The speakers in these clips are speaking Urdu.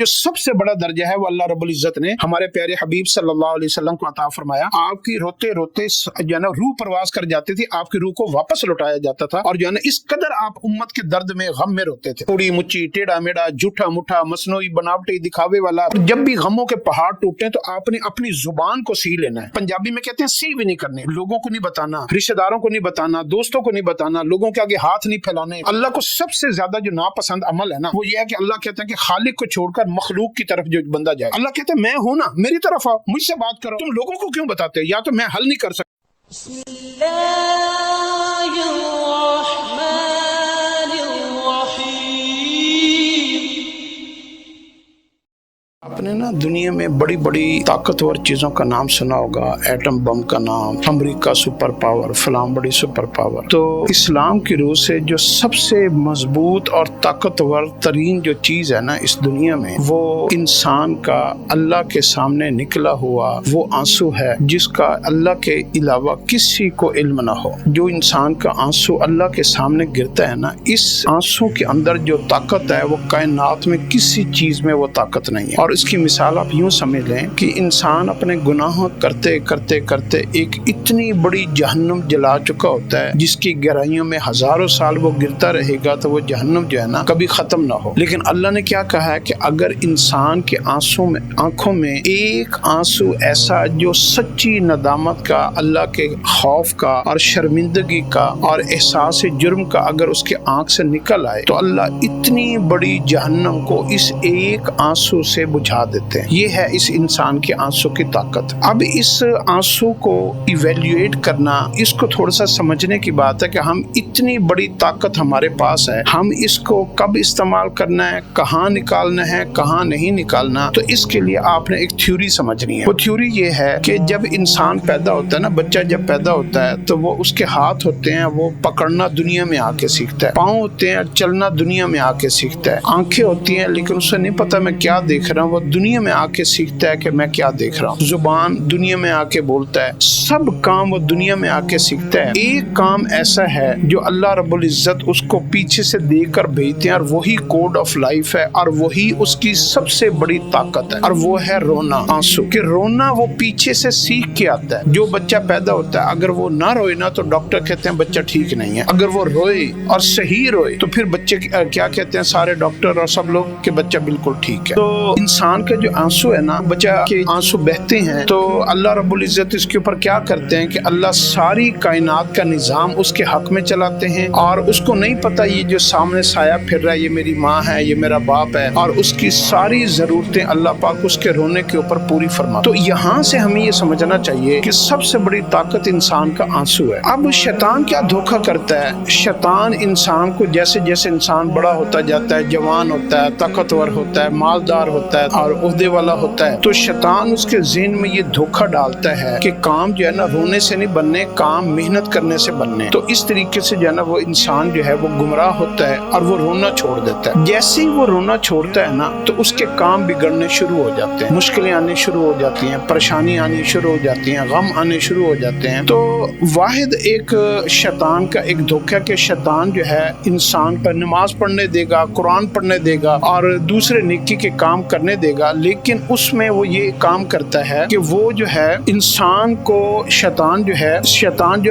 جو سب سے بڑا درجہ ہے وہ اللہ رب العزت نے ہمارے پیارے حبیب صلی اللہ علیہ وسلم کو عطا فرمایا. آپ کی روتے روتے جو ہے نا روح پرواز کر جاتی تھی، آپ کی روح کو واپس لوٹایا جاتا تھا، اور جو ہے نا اس قدر آپ امت کے درد میں غم میں روتے تھے. پوڑی مچی، ٹیڑھا میڑا، جھوٹا مٹھا، مصنوعی بناوٹی، دکھاوے والا. جب بھی غموں کے پہاڑ ٹوٹے تو آپ نے اپنی زبان کو سی لینا ہے. پنجابی میں کہتے ہیں سی بھی نہیں کرنے، لوگوں کو نہیں بتانا، رشتہ داروں کو نہیں بتانا، دوستوں کو نہیں بتانا، لوگوں کے آگے ہاتھ نہیں پھیلانے. اللہ کو سب سے زیادہ جو ناپسند عمل ہے نا وہ یہ ہے کہ اللہ کہتے ہیں کہ خالق کو چھوڑ کر مخلوق کی طرف جو بندہ جائے. اللہ کہتے ہیں میں ہوں نا، میری طرف آؤ، مجھ سے بات کرو. تم لوگوں کو کیوں بتاتے؟ یا تو میں حل نہیں کر سکتا. بسم اللہ الرحمن الرحیم. آپ نے نا دنیا میں بڑی بڑی طاقتور چیزوں کا نام سنا ہوگا، ایٹم بم کا نام، امریکہ سپر پاور، فلاں بڑی سپر پاور. تو اسلام کی روح سے جو سب سے مضبوط اور طاقتور ترین جو چیز ہے نا اس دنیا میں، وہ انسان کا اللہ کے سامنے نکلا ہوا وہ آنسو ہے جس کا اللہ کے علاوہ کسی کو علم نہ ہو. جو انسان کا آنسو اللہ کے سامنے گرتا ہے نا، اس آنسو کے اندر جو طاقت ہے وہ کائنات میں کسی چیز میں وہ طاقت نہیں ہے. اور اس کی مثال آپ یوں سمجھ لیں کہ انسان اپنے گناہ کرتے کرتے کرتے ایک اتنی بڑی جہنم جلا چکا ہوتا ہے جس کی گہرائیوں میں ہزاروں سال وہ گرتا رہے گا تو وہ جہنم جو ہے نا کبھی ختم نہ ہو. لیکن اللہ نے کیا کہا ہے کہ اگر انسان کے آنکھوں میں ایک آنسو ایسا جو سچی ندامت کا، اللہ کے خوف کا اور شرمندگی کا اور احساس جرم کا اگر اس کے آنکھ سے نکل آئے تو اللہ اتنی بڑی جہنم کو اس ایک آنسو سے بجھا دیتے ہیں. یہ ہے اس انسان کے آنسو کی طاقت. اب اس آنسو کو ایویلیویٹ کرنا، اس کو تھوڑا سا سمجھنے کی بات ہے کہ ہم اتنی بڑی طاقت ہمارے پاس ہے، ہم اس کو کب استعمال کرنا ہے، کہاں نکالنا ہے، کہاں نہیں نکالنا. تو اس کے لیے آپ نے ایک تھیوری سمجھنی ہے. وہ تھیوری یہ ہے کہ جب انسان پیدا ہوتا ہے نا، بچہ جب پیدا ہوتا ہے تو وہ اس کے ہاتھ ہوتے ہیں، وہ پکڑنا دنیا میں آ کے سیکھتا ہے، پاؤں ہوتے ہیں، چلنا دنیا میں آ کے سیکھتا ہے، آنکھیں ہوتی ہیں لیکن اسے نہیں پتا میں کیا دیکھ رہا ہوں، وہ دنیا میں آ کے سیکھتا ہے کہ میں کیا دیکھ رہا ہوں. زبان دنیا میں آ کے بولتا ہے، سب کام وہ دنیا میں آ کے سیکھتا ہے. ایک کام ایسا ہے جو اللہ رب العزت اس کو پیچھے سے دے کر بھیجتے ہیں اور وہی کوڈ آف لائف ہے اور وہی اس کی سب سے بڑی طاقت ہے، اور وہ ہے رونا، آنسو. کہ رونا وہ پیچھے سے سیکھ کے آتا ہے. جو بچہ پیدا ہوتا ہے اگر وہ نہ روئے نا تو ڈاکٹر کہتے ہیں بچہ ٹھیک نہیں ہے. اگر وہ روئے اور صحیح روئے تو پھر بچے کیا کہتے ہیں سارے ڈاکٹر اور سب لوگ کہ بچہ بالکل ٹھیک ہے. تو انسان کا جو آنسو ہے نا، بچہ کے آنسو بہتے ہیں تو اللہ رب العزت اس کے اوپر کیا کرتے ہیں کہ اللہ ساری کائنات کا نظام اس کے حق میں چلاتے ہیں، اور اس کو نہیں پتا یہ جو سامنے سایہ پھر رہا ہے یہ میری ماں ہے، یہ میرا باپ ہے، اور اس کی ساری ضرورتیں اللہ پاک اس کے رونے کے اوپر پوری فرما. تو یہاں سے ہمیں یہ سمجھنا چاہیے کہ سب سے بڑی طاقت انسان کا آنسو ہے. اب شیطان کیا دھوکہ کرتا ہے؟ شیطان انسان کو جیسے جیسے انسان بڑا ہوتا جاتا ہے، جوان ہوتا ہے، طاقتور ہوتا ہے، مالدار ہوتا ہے اور عہدے والا ہوتا ہے، تو شیطان اس کے ذہن میں یہ دھوکہ ڈالتا ہے کہ کام جو ہے نا رونے سے نہیں بننے، کام محنت کرنے سے بننے. تو اس طریقے سے جو ہے نا وہ انسان جو ہے وہ گمراہ ہوتا ہے اور وہ رونا چھوڑ دیتا ہے. جیسے ہی وہ رونا چھوڑتا ہے نا تو اس کے کام بگڑنے شروع ہو جاتے ہیں، مشکلیں آنے شروع ہو جاتی ہیں، پریشانی آنی شروع ہو جاتی ہیں، غم آنے شروع ہو جاتے ہیں. تو واحد ایک شیطان کا ایک دھوکہ کہ شیطان جو ہے انسان پر نماز پڑھنے دے گا، قرآن پڑھنے دے گا اور دوسرے نیکی کے کام کرنے دے گا، لیکن اس میں وہ یہ کام کرتا ہے کہ وہ جو ہے انسان کو شیطان جو ہے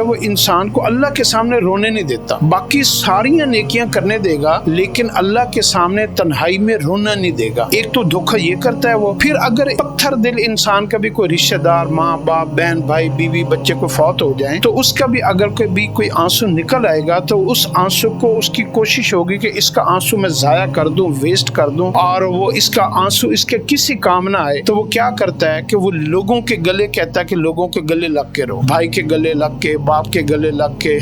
وہ انسان کو اللہ کے سامنے رونے نہیں دیتا. باقی ساری نیکیاں کرنے دے گا لیکن اللہ کے سامنے تنہائی میں رونا نہیں دے گا. ایک تو دھوکہ یہ کرتا ہے وہ. پھر اگر پتھر دل انسان کا بھی کوئی رشتہ دار، ماں باپ، بہن بھائی، بیوی بچے کو فوت ہو جائیں تو اس کا بھی اگر کوئی آنسو نکل آئے گا تو اس آنسو کو اس کی کوشش ہوگی کہ اس کا آنسو میں ضائع کر دوں، ویسٹ کر دوں، اور وہ اس کا آنسو اس کے کسی کام نہ آئے. تو وہ کیا کرتا ہے کہ وہ لوگوں کے گلے کہتا ہے کہ لوگوں کے گلے لگ کے رو، بھائی کے گلے لگ کے، باپ کے گلے لگ کے،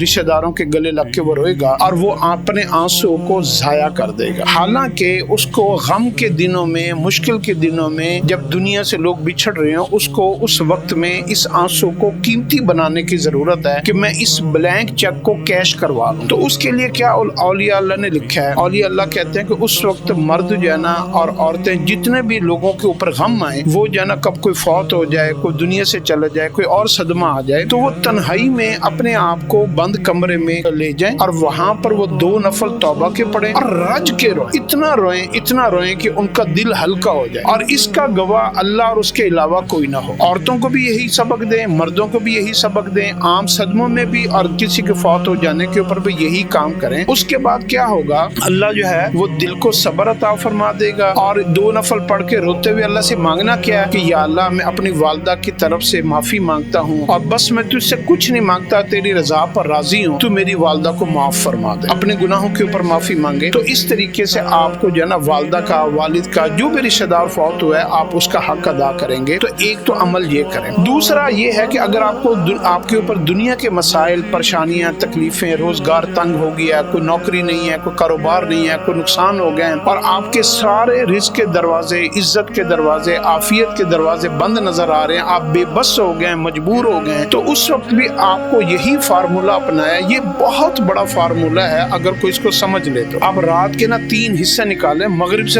رشتہ داروں کے گلے لگ کے وہ روئے گا اور وہ اپنے آنسو کو ضائع کر دے گا. حالانکہ اس کو غم کے دنوں میں، مشکل کے دنوں میں جب دنیا سے لوگ بچھڑ رہے ہوں، اس کو اس وقت میں اس آنسو کو قیمتی بنانے کی ضرورت ہے کہ میں اس بلینک چیک کو کیش کروا لوں. تو اس کے لیے کیا اولیاء اللہ نے لکھا ہے؟ اولیاء اللہ کہتے ہیں کہ اس وقت مرد جو ہے نا اور عورتیں جتنے بھی لوگوں کے اوپر غم آئے، وہ جو ہے نا کب کوئی فوت ہو جائے، کوئی دنیا سے چلا جائے، کوئی اور صدمہ آ جائے، تو وہ تنہائی میں اپنے آپ کو بند کمرے میں لے جائیں اور وہاں پر وہ 2 نفل توبہ کے پڑھیں اور رج کے روئیں، اتنا روئیں کہ ان کا دل ہلکا ہو جائے، اور اس کا گواہ اللہ اور اس کے علاوہ کوئی نہ ہو۔ عورتوں کو بھی یہی سبق دیں، مردوں کو بھی یہی سبق دیں، عام صدموں میں بھی اور کسی کے فوت ہو جانے کے اوپر بھی یہی کام کریں۔ اس کے بعد کیا ہوگا، اللہ جو ہے وہ دل کو صبر عطا فرما دے گا، اور 2 نفل پڑھ کے روتے ہوئے اللہ سے مانگنا کیا ہے کہ یا اللہ میں اپنی والدہ کی طرف سے معافی مانگتا ہوں، اور بس میں تجھ سے کچھ نہیں مانگتا، تیری رضا پر راضی ہوں، تو میری والدہ کو معاف فرما دے، اپنے گناہوں کے اوپر معافی مانگے۔ تو اس طریقے سے آپ کو جو ہے نا والدہ کا، والد کا، جو بھی رشتہ دار فوت ہوا ہے، آپ اس کا حق ادا کریں گے۔ تو ایک تو عمل یہ کریں۔ دوسرا یہ ہے کہ اگر آپ کے اوپر دنیا کے مسائل، پریشانیاں، تکلیفیں، روزگار تنگ ہو گیا، کوئی نوکری نہیں ہے، کوئی کاروبار نہیں ہے، کوئی نقصان ہو گئے، اور آپ کے سارے رزق کے دروازے، عزت کے دروازے، عافیت کے دروازے بند نظر آ رہے ہیں، آپ بے بس ہو گئے، مجبور ہو گئے، تو اس وقت بھی آپ کو یہی فارمولہ اپنایا۔ یہ بہت بڑا فارمولہ ہے، اگر کوئی اس کو سمجھ لے تو۔ آپ رات کے 3 حصے نکالیں، مغرب سے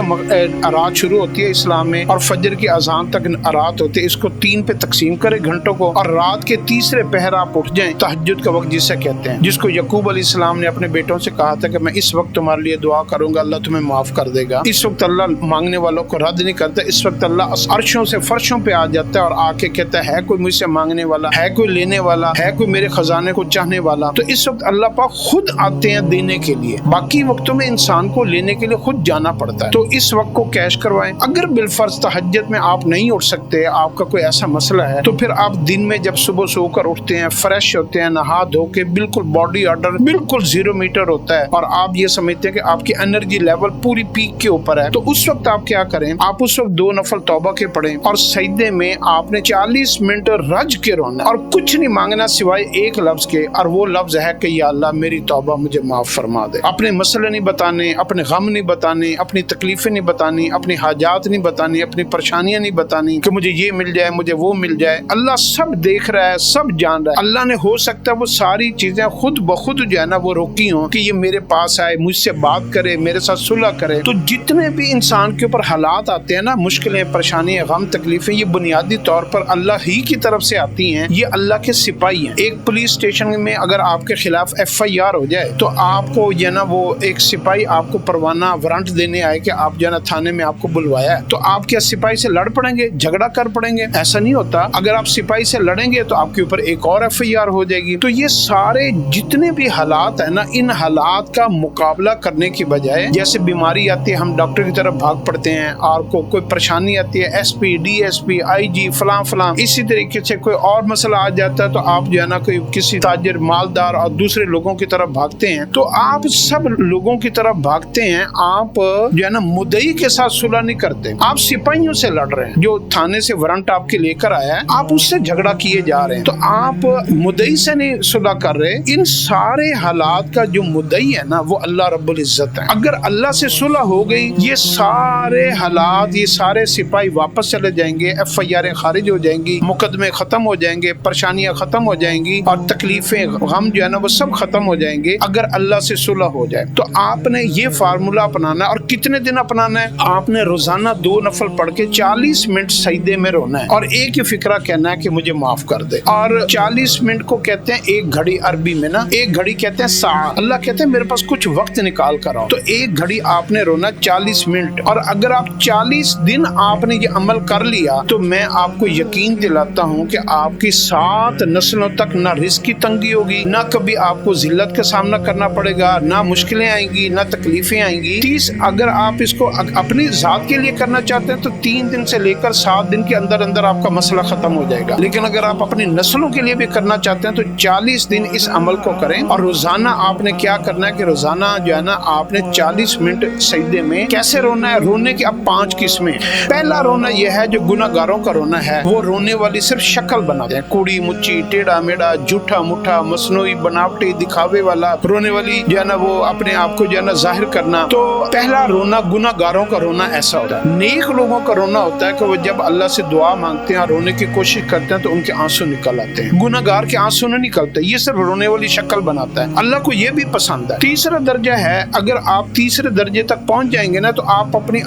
رات شروع ہوتی ہے اسلام میں، اور فجر کی اذان تک رات ہوتی ہے، اس کو 3 پہ تقسیم کریں گھنٹوں کو، اور رات کے تیسرے پہر آپ اٹھ جائیں، تہجد کا وقت جسے کہتے ہیں، جس کو یعقوب علیہ السلام نے اپنے بیٹوں سے کہا تھا کہ میں اس وقت تمہارے لیے دعا کروں گا، اللہ تمہیں معاف کر دے گا۔ اس وقت اللہ مانگنے والوں کو رد نہیں کرتا، اس وقت اللہ عرشوں سے فرشوں پہ آ جاتا ہے اور آ کے کہتا ہے کوئی مجھ سے مانگنے والا ہے، کوئی لینے والا ہے، کوئی میرے خزانے کو چاہنے والا۔ تو اس وقت اللہ پاک خود آتے ہیں دینے کے لیے، باقی وقتوں میں انسان کو لینے کے لیے خود جانا پڑتا ہے۔ تو اس وقت کو کیش کروائیں۔ اگر بالفرض تہجد میں آپ نہیں اٹھ سکتے، آپ کا کوئی ایسا مسئلہ ہے، تو پھر آپ دن میں جب صبح سو کر اٹھتے ہیں، فریش ہوتے ہیں، نہا دھو کے بالکل باڈی آرڈر بالکل 0 میٹر ہوتا ہے، اور آپ یہ سمجھتے ہیں کہ آپ کی انرجی لیول پوری پیک کے اوپر ہے، تو اس وقت آپ کیا کریں، آپ اس وقت 2 نفل توبہ کے پڑھیں، اور سجدے میں آپ نے 40 منٹ رج کے رونا، اور کچھ نہیں مانگنا سوائے ایک لفظ کے، اور وہ لفظ ہے کہ یا اللہ میری توبہ مجھے معاف فرما دے۔ اپنے مسئلے نہیں بتانے، اپنے غم نہیں بتانے، اپنی تکلیفیں نہیں بتانی، اپنی حاجات نہیں بتانی، اپنی پریشانیاں نہیں بتانی کہ مجھے یہ مل جائے، مجھے وہ مل جائے۔ اللہ سب دیکھ رہا ہے، سب جان رہا ہے۔ اللہ نے ہو سکتا ہے وہ ساری چیزیں خود بخود جو ہے نا وہ روکی ہوں کہ یہ میرے پاس آئے، مجھ سے بات کرے، میرے ساتھ صلح کرے۔ تو جتنے بھی انسان کے اوپر حالات آتے ہیں نا، مشکلیں، پریشانیاں، غم، تکلیفیں، یہ بنیادی طور پر اللہ ہی کی طرف سے آتی ہیں، یہ اللہ کے سپاہی ہیں۔ ایک پولیس اسٹیشن میں اگر آپ کے خلاف FIR ہو جائے تو آپ کو جو ہے نا وہ ایک سپاہی آپ کو پروانہ وارنٹ دینے آئے کہ آپ جو ہے نا تھانے میں آپ کو بلوایا ہے، تو آپ کیا سپاہی سے لڑ پڑیں گے، جھگڑا کر پڑیں گے؟ ایسا نہیں ہوتا۔ اگر آپ سپاہی سے لڑیں گے تو آپ کے اوپر ایک اور FIR ہو جائے گی۔ تو یہ سارے جتنے بھی حالات ہیں نا، ان حالات کا مقابلہ کرنے کی بجائے، جیسے بیماری آتی ہے ہم ڈاکٹر کی طرف بھاگ پڑتے ہیں، اور کوئی پریشانی آتی ہے SP DSP IG فلاں فلاں، اسی طریقے سے کوئی اور مسئلہ آ جاتا ہے تو آپ جو ہے نا کوئی کسی تاجر، مالدار اور دوسرے لوگوں کی طرف بھاگتے ہیں۔ تو آپ سب لوگوں کی طرف بھاگتے ہیں، آپ جو ہے نا مدعی کے ساتھ صلح نہیں کرتے، آپ سپاہیوں سے لڑ رہے ہیں، جو تھانے سے وارنٹ آپ کے لے کر آیا ہے، آپ اس سے جھگڑا کیے جا رہے ہیں، تو آپ مدعی سے نہیں صلح کر رہے۔ ان سارے حالات کا جو مدعی ہے نا وہ اللہ رب العزت ہے۔ اگر اللہ سے صلح ہو گئی، یہ سارے حالات، یہ سارے سپاہی واپس چلے جائیں گے، FIR خارج ہو جائیں گی، مقدمے ختم ہو جائیں گے، پریشانیاں ختم ہو جائیں گی، اور تکلیفیں، غم جو ہے نا وہ سب ختم ہو جائیں گے اگر اللہ سے صلح ہو جائے۔ تو آپ نے یہ فارمولہ اپنانا ہے، اور کتنے دن اپنانا ہے؟ آپ نے روزانہ 2 نفل پڑھ کے 40 منٹ سجدے میں رونا ہے، اور ایک ہی فکرہ کہنا ہے کہ مجھے معاف کر دے۔ اور 40 منٹ کو کہتے ہیں 1 گھڑی، عربی میں نا 1 گھڑی کہتے ہیں ساعہ۔ اللہ کہتے ہیں میرے پاس کچھ وقت نکال کر آؤ، تو 1 گھڑی آپ نے رونا 40 منٹ، اور اگر آپ 40 دن آپ نے یہ عمل کر لیا تو میں آپ کو یقین دلاتا ہوں کہ آپ کی 7 نسلوں تک نہ رزق کی تنگی ہوگی، نہ کبھی آپ کو ذلت کا سامنا کرنا پڑے گا، نہ مشکلیں آئیں گی، نہ تکلیفیں آئیں گی۔ 30 اگر آپ اس کو اپنی ذات کے لیے کرنا چاہتے ہیں تو 3 دن سے لے کر 7 دن کے اندر اندر آپ کا مسئلہ ختم ہو جائے گا، لیکن اگر آپ اپنی نسلوں کے لیے بھی کرنا چاہتے ہیں تو 40 دن اس عمل کو کریں۔ اور روزانہ آپ نے کیا کرنا ہے کہ روزانہ جو ہے نا آپ نے 40 منٹ سجدے میں کیسے رونا ہے؟ رونے کی اب 5 قسمیں۔ پہلا رونا یہ ہے جو گناہ گاروں کا رونا ہے، وہ رونے والی صرف شکل بناتے ہیں، کوڑی مچی، ٹیڑھا میڑھا، جھوٹا موٹا، مصنوعی، بناوٹی، دکھاوے والا رونے والی جو ہے نا وہ اپنے آپ کو جو ہے نا ظاہر کرنا۔ تو پہلا رونا گناہ گاروں کا رونا ایسا ہوتا ہے۔ نیک لوگوں کا رونا ہوتا ہے کہ وہ جب اللہ سے دعا مانگتے ہیں، رونے کی کوشش کرتے ہیں تو ان کے آنسو نکل آتے ہیں۔ گناہ گار کے آنسو نہیں نکلتے، یہ صرف رونے والی شکل بناتا ہے، اللہ کو یہ بھی پسند ہے۔ تیسرا درجہ ہے، اگر آپ تیسرے درجے تک پہنچ جائیں گے نا تو آپ اپنی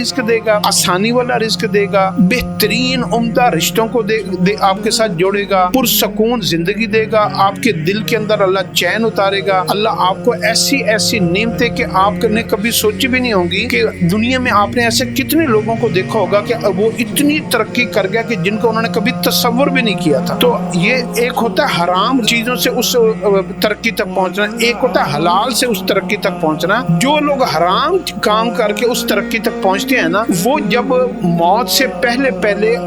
رزق دے گا, آسانی والا رزق دے گا, بہترین عمدہ رشتوں کو آپ کے ساتھ جوڑے گا, پرسکون زندگی دے گا, آپ کے دل کے اندر اللہ چین اتارے گا, اللہ آپ کو ایسی ایسی نعمتیں کہ آپ نے کبھی سوچی بھی نہیں ہوں گی کہ دنیا میں آپ نے ایسے کتنے لوگوں کو دیکھا ہوگا کہ وہ اتنی ترقی کر گیا کہ جن کو انہوں نے کبھی تصور بھی نہیں کیا تھا. تو یہ ایک ہوتا ہے حرام چیزوں سے اس ترقی تک پہنچنا, ایک ہوتا ہے حلال سے اس ترقی تک پہنچنا. جو لوگ حرام کام کر کے اس ترقی تک پہنچتے ہیں نا, وہ جب موت سے پہلے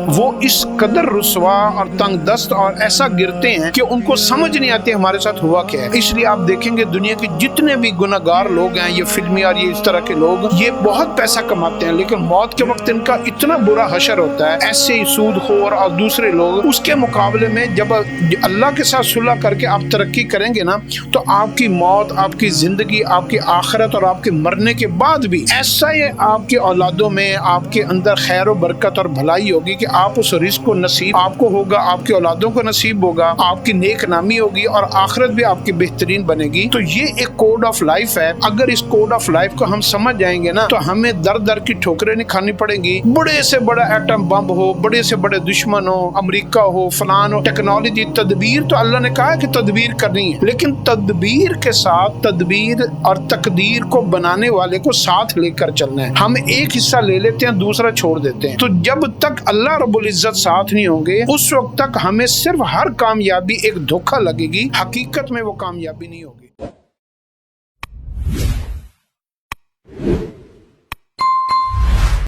وہ اس قدر رسوا اور تنگ دست اور ایسا گرتے ہیں کہ ان کو سمجھ نہیں آتے ہمارے ساتھ ہوا کیا ہے. اس لیے آپ دیکھیں گے دنیا کے جتنے بھی گناہگار لوگ ہیں, یہ فلمی اور یہ اس طرح کے لوگ, یہ بہت پیسہ کماتے ہیں, لیکن موت کے وقت ان کا اتنا برا حشر ہوتا ہے. ایسے ہی سود خور اور دوسرے لوگ, اس کے مقابلے میں جب اللہ کے ساتھ صلح کر کے آپ ترقی کریں گے نا, تو آپ کی موت, آپ کی زندگی, آپ کی آخرت اور آپ کے مرنے کے بعد بھی ایسا ہی آپ کے اولادوں میں آپ کے اندر خیر و برکت اور بھلائی ہوگی کہ آپ اس رزق کو نصیب آپ کو ہوگا, آپ کے اولادوں کو نصیب ہوگا, آپ کی نیک نامی ہوگی اور آخرت بھی آپ کی بہترین بنے گی. تو یہ ایک کوڈ آف لائف ہے. اگر اس کوڈ آف لائف کو ہم سمجھ جائیں گے نا, تو ہمیں در در کی ٹھوکریں نہیں کھانی پڑیں گی. بڑے سے بڑا ایٹم بم ہو, بڑے سے بڑے دشمن ہو, امریکہ ہو, فلان ہو, ٹیکنالوجی, تدبیر تو اللہ نے کہا کہ تدبیر کرنی ہے, لیکن تدبیر کے ساتھ تدبیر اور تقدیر کو بنانے والے کو ساتھ لے کر چلنا ہے. ہم ایک حصہ لے لیتے ہیں, دوسرا چھوڑ دیتے ہیں. تو جب تک اللہ رب العزت ساتھ نہیں ہوں گے, اس وقت تک ہمیں صرف ہر کامیابی ایک دھوکہ لگے گی, حقیقت میں وہ کامیابی نہیں ہوگی.